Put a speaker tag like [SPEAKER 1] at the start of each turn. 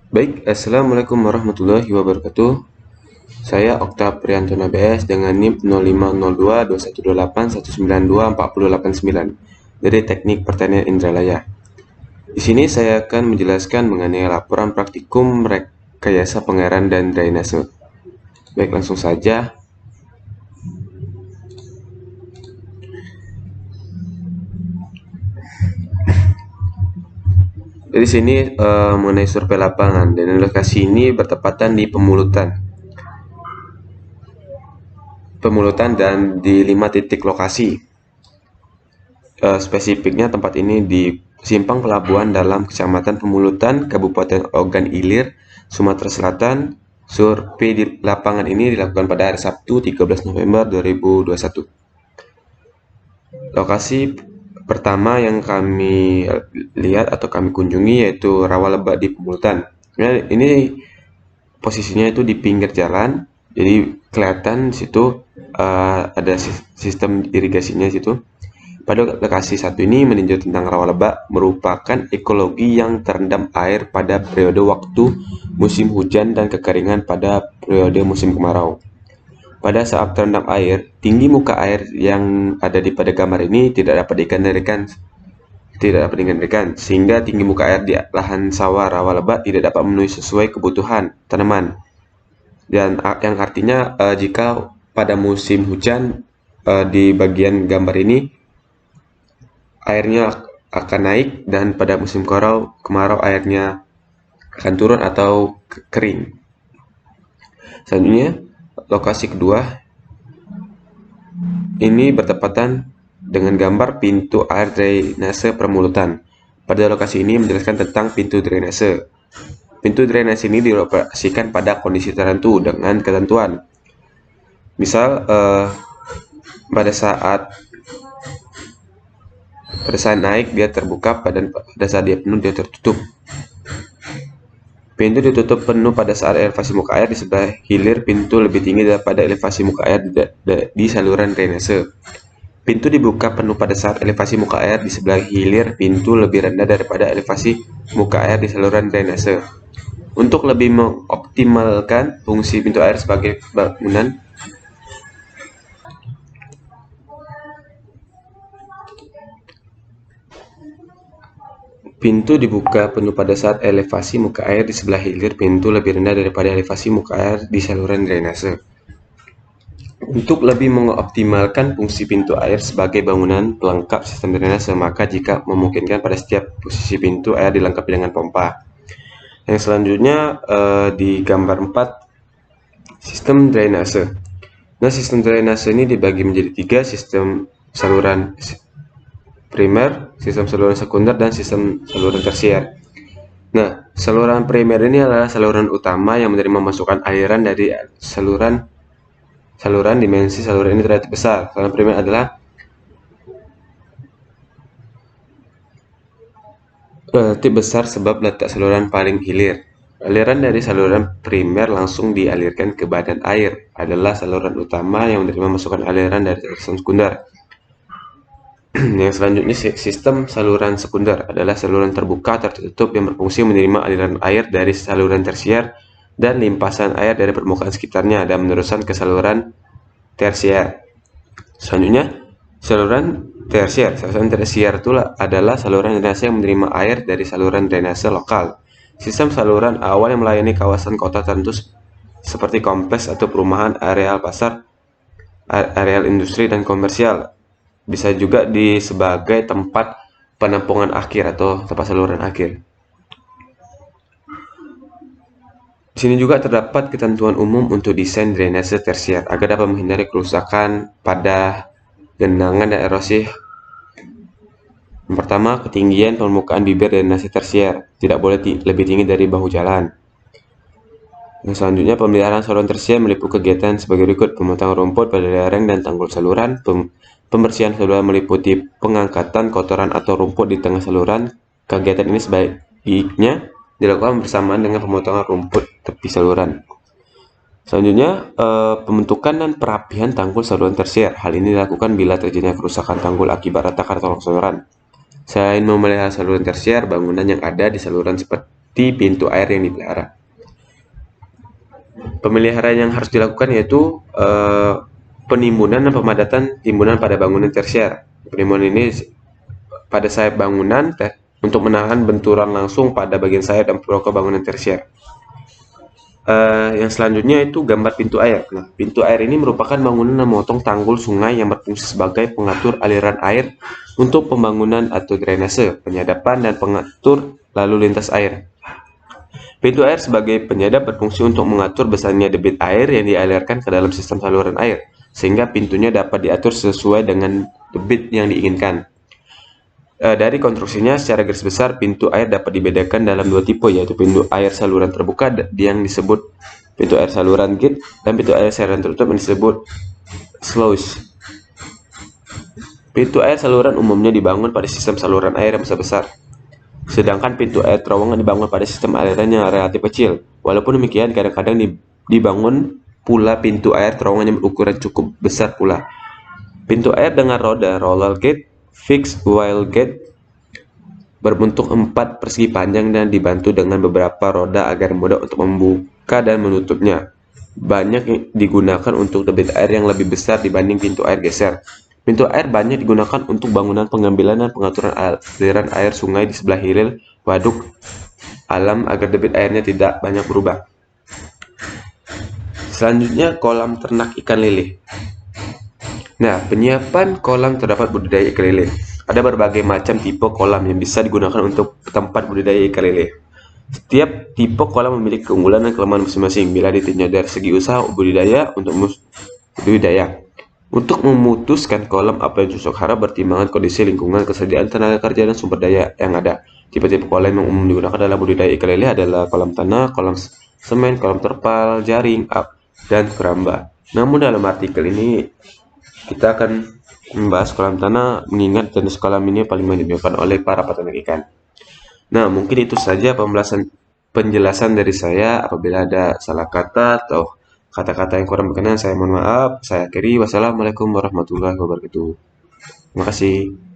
[SPEAKER 1] Baik, Assalamualaikum warahmatullahi wabarakatuh. Saya Okta Priantona BS dengan NIM 05022128192489 dari Teknik Pertanian Indralaya. Di sini saya akan menjelaskan mengenai laporan praktikum rekayasa pengairan dan drainase. Baik, langsung saja. Dari sini mengenai survei lapangan, dan lokasi ini bertepatan di pemulutan dan di 5 titik lokasi. Spesifiknya tempat ini di Simpang Pelabuhan dalam Kecamatan Pemulutan, Kabupaten Ogan Ilir, Sumatera Selatan. Survei di lapangan ini dilakukan pada hari Sabtu 13 November 2021. Lokasi pertama yang kami lihat atau kami kunjungi yaitu rawa lebak di Pemulutan. Nah, ini posisinya itu di pinggir jalan, jadi kelihatan situ ada sistem irigasinya situ. Pada lokasi satu ini meninjau tentang rawa lebak merupakan ekologi yang terendam air pada periode waktu musim hujan dan kekeringan pada periode musim kemarau. Pada saat terendam air, tinggi muka air yang ada pada gambar ini tidak dapat dikendalikan, sehingga tinggi muka air di lahan sawah rawa lebak tidak dapat memenuhi sesuai kebutuhan tanaman. Dan yang artinya jika pada musim hujan di bagian gambar ini airnya akan naik, dan pada musim kemarau airnya akan turun atau kering. Selanjutnya, lokasi kedua ini bertepatan dengan gambar pintu air drainase Permulutan. Pada lokasi ini menjelaskan tentang pintu drainase. Pintu drainase ini dioperasikan pada kondisi tertentu dengan ketentuan. Misal pada saat naik dia terbuka, pada saat dia penuh dia tertutup. Pintu ditutup penuh pada saat elevasi muka air di sebelah hilir pintu lebih tinggi daripada elevasi muka air di saluran drainase. Pintu dibuka penuh pada saat elevasi muka air di sebelah hilir pintu lebih rendah daripada elevasi muka air di saluran drainase. Untuk lebih mengoptimalkan fungsi pintu air sebagai bangunan, pintu dibuka penuh pada saat elevasi muka air di sebelah hilir pintu lebih rendah daripada elevasi muka air di saluran drainase. Untuk lebih mengoptimalkan fungsi pintu air sebagai bangunan pelengkap sistem drainase, maka jika memungkinkan pada setiap posisi pintu air dilengkapi dengan pompa. Yang selanjutnya di gambar 4, sistem drainase. Nah, sistem drainase ini dibagi menjadi 3, sistem saluran primer, sistem saluran sekunder, dan sistem saluran tersier. Nah, saluran primer ini adalah saluran utama yang menerima masukan aliran dari saluran dimensi saluran ini relatif besar. Saluran primer adalah relatif besar sebab letak saluran paling hilir. Aliran dari saluran primer langsung dialirkan ke badan air adalah saluran utama yang menerima masukan aliran dari saluran sekunder. Yang selanjutnya, sistem saluran sekunder adalah saluran terbuka tertutup yang berfungsi menerima aliran air dari saluran tersier dan limpasan air dari permukaan sekitarnya dan meneruskan ke saluran tersier. Selanjutnya, saluran tersier. Saluran tersier itu adalah saluran drainase yang menerima air dari saluran drainase lokal. Sistem saluran awal yang melayani kawasan kota tertentu seperti kompleks atau perumahan, areal pasar, areal industri dan komersial. Bisa juga sebagai tempat penampungan akhir atau tempat saluran akhir. Di sini juga terdapat ketentuan umum untuk desain drainase tersier agar dapat menghindari kerusakan pada genangan dan erosi. Yang pertama, ketinggian permukaan bibir drainase tersier tidak boleh lebih tinggi dari bahu jalan. Yang selanjutnya, pemeliharaan saluran tersier meliputi kegiatan sebagai berikut: pemotongan rumput pada lereng dan tanggul saluran, pembersihan saluran meliputi pengangkatan kotoran atau rumput di tengah saluran. Kegiatan ini sebaiknya dilakukan bersamaan dengan pemotongan rumput tepi saluran. Selanjutnya, pembentukan dan perapihan tanggul saluran tersier. Hal ini dilakukan bila terjadinya kerusakan tanggul akibat retakan atau longsoran. Selain memelihara saluran tersier, bangunan yang ada di saluran di pintu air yang dipelihara. Pemeliharaan yang harus dilakukan yaitu penimbunan dan pemadatan timbunan pada bangunan tersier. Penimbunan ini pada sayap bangunan untuk menahan benturan langsung pada bagian sayap dan pokok bangunan tersier. Yang selanjutnya itu gambar pintu air. Nah, pintu air ini merupakan bangunan yang memotong tanggul sungai yang berfungsi sebagai pengatur aliran air untuk pembangunan atau drainase, penyadapan, dan pengatur lalu lintas air. Pintu air sebagai penyadap berfungsi untuk mengatur besarnya debit air yang dialirkan ke dalam sistem saluran air, sehingga pintunya dapat diatur sesuai dengan debit yang diinginkan. Dari konstruksinya, secara garis besar, pintu air dapat dibedakan dalam dua tipe, yaitu pintu air saluran terbuka yang disebut pintu air saluran gate, dan pintu air saluran tertutup yang disebut sluice. Pintu air saluran umumnya dibangun pada sistem saluran air yang besar-besar, sedangkan pintu air terowongan dibangun pada sistem aliran yang relatif kecil. Walaupun demikian, kadang-kadang dibangun pula pintu air terowongan yang berukuran cukup besar pula. Pintu air dengan roda roller gate, fixed wheel gate, berbentuk 4 persegi panjang dan dibantu dengan beberapa roda agar mudah untuk membuka dan menutupnya. Banyak digunakan untuk debit air yang lebih besar dibanding pintu air geser. Pintu air banyak digunakan untuk bangunan pengambilan dan pengaturan aliran air sungai di sebelah hilir waduk alam agar debit airnya tidak banyak berubah. Selanjutnya, kolam ternak ikan lele. Nah, penyiapan kolam terdapat budidaya ikan lele. Ada berbagai macam tipe kolam yang bisa digunakan untuk tempat budidaya ikan lele. Setiap tipe kolam memiliki keunggulan dan kelemahan masing-masing bila ditinjau dari segi usaha budidaya untuk budidaya. Untuk memutuskan kolam apa yang cocok, harap pertimbangkan kondisi lingkungan, kesediaan tenaga kerja, dan sumber daya yang ada. Tipe-tipe kolam yang umum digunakan dalam budidaya ikan lele adalah kolam tanah, kolam semen, kolam terpal, jaring, dan keramba. Namun dalam artikel ini kita akan membahas kolam tanah, mengingat jenis kolam ini paling banyak digunakan oleh para peternak ikan. Nah, mungkin itu saja penjelasan dari saya. Apabila ada salah kata atau kata-kata yang kurang berkenan, saya mohon maaf. Saya akhiri. Wassalamualaikum warahmatullahi wabarakatuh. Terima kasih.